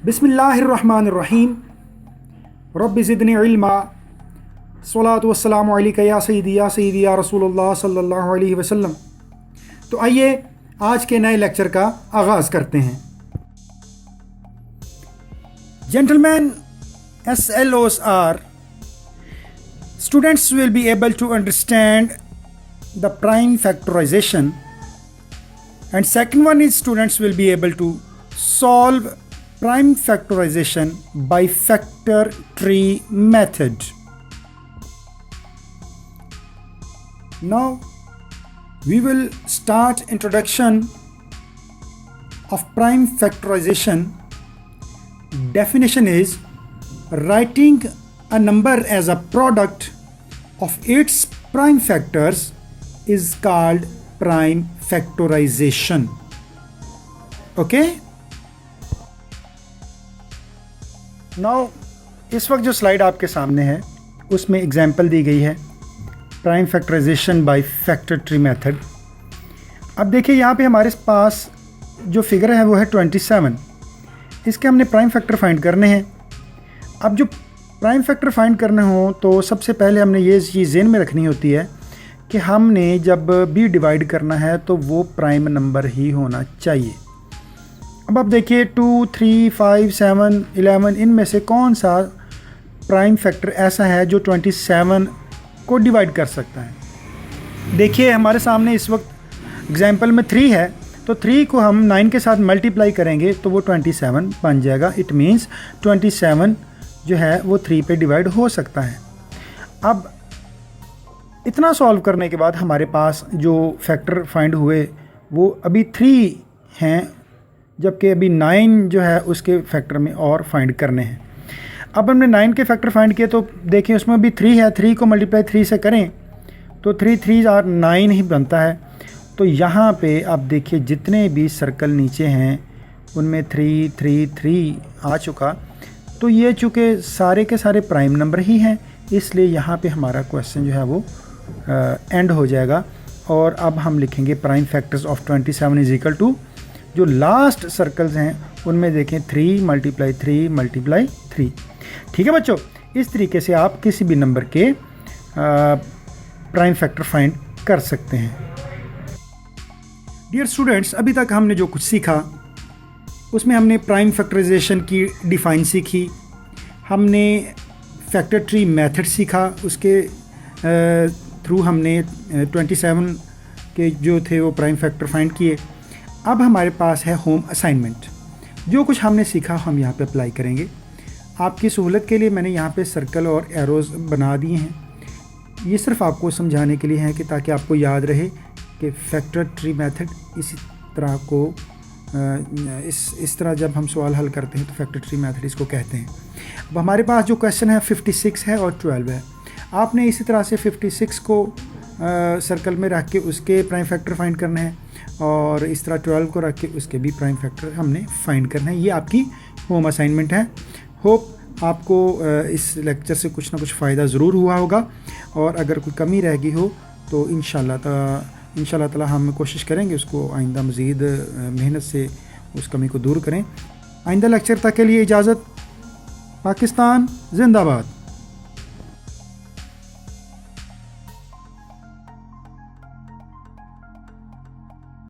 बिस्मिल्लाहिर्रहमानिर्रहीम रब्बि ज़िदनी इल्मा सलातु वस्सलामु अलैका या सय्यदी या रसूलुल्लाह सल्लल्लाहु अलैहि वसल्लम। तो आइए आज के नए लेक्चर का आगाज़ करते हैं। Gentlemen, SLOs are students will be able to understand the prime factorization, and second one is students will be able to solve prime factorization by factor tree method. Now we will start introduction of prime factorization. Definition is writing a number as a product of its prime factors is called prime factorization. Okay? Now इस वक्त जो slide आपके सामने है उसमें example दी गई है prime factorisation by factor tree method. अब देखिए यहाँ पे हमारे पास जो फिगर है वो है 27। इसके हमने प्राइम फैक्टर फाइंड करने हैं। अब जो प्राइम फैक्टर फाइंड करने हो तो सबसे पहले हमने ये चीज़ ज़हन में रखनी होती है कि हमने जब भी डिवाइड करना है तो वो प्राइम नंबर ही होना चाहिए। अब आप देखिए 2, 3, 5, 7, 11 इनमें से कौन सा प्राइम फैक्टर ऐसा है जो 27 को डिवाइड कर सकता है। देखिए हमारे सामने इस वक्त एग्जाम्पल में 3 है, तो 3 को हम 9 के साथ मल्टीप्लाई करेंगे तो वो 27 बन जाएगा। इट मीन्स 27 जो है वो 3 पे डिवाइड हो सकता है। अब इतना सॉल्व करने के बाद हमारे पास जो फैक्टर फाइंड हुए वो अभी 3 हैं, जबकि अभी 9 जो है उसके फैक्टर में और फाइंड करने हैं। अब हमने 9 के फैक्टर फाइंड किए तो देखिए उसमें भी 3 है, 3 को मल्टीप्लाई 3 से करें तो 3 3 और 9 ही बनता है। तो यहाँ पे आप देखिए जितने भी सर्कल नीचे हैं उनमें 3 3 3 आ चुका। तो ये चूँकि सारे के सारे प्राइम नंबर ही हैं, इसलिए यहाँ पे हमारा क्वेश्चन जो है वो एंड हो जाएगा। और अब हम लिखेंगे prime factors of 27 is equal to जो लास्ट सर्कल्स हैं उनमें देखें 3 मल्टीप्लाई 3 मल्टीप्लाई 3। ठीक है बच्चों, इस तरीके से आप किसी भी नंबर के प्राइम फैक्टर फाइंड कर सकते हैं। डियर स्टूडेंट्स, अभी तक हमने जो कुछ सीखा उसमें हमने प्राइम फैक्टराइजेशन की डिफ़ाइन सीखी, हमने फैक्टर ट्री मेथड सीखा, उसके थ्रू हमने 27 के जो थे वो प्राइम फैक्टर फाइंड किए। अब हमारे पास है होम असाइनमेंट। जो कुछ हमने सीखा हम यहाँ पे अप्लाई करेंगे। आपकी सहूलत के लिए मैंने यहाँ पे सर्कल और एरोज़ बना दिए हैं। ये सिर्फ आपको समझाने के लिए है कि ताकि आपको याद रहे कि फैक्टर ट्री मेथड इसी तरह को इस तरह जब हम सवाल हल करते हैं तो फैक्टर ट्री मेथड इसको कहते हैं। अब हमारे पास जो क्वेश्चन है 56 है और 12 है। आपने इसी तरह से 56 को सर्कल में रख के उसके प्राइम फैक्टर फाइंड करने हैं और इस तरह 12 को रख के उसके भी प्राइम फैक्टर हमने फाइंड करना है। ये आपकी होम असाइनमेंट है। होप आपको इस लेक्चर से कुछ ना कुछ फ़ायदा ज़रूर हुआ होगा, और अगर कोई कमी रह गई हो तो इंशाल्लाह ताला हम कोशिश करेंगे उसको आइंदा मज़ीद मेहनत से उस कमी को दूर करें। आइंदा लेक्चर तक के लिए इजाज़त। पाकिस्तान जिंदाबाद।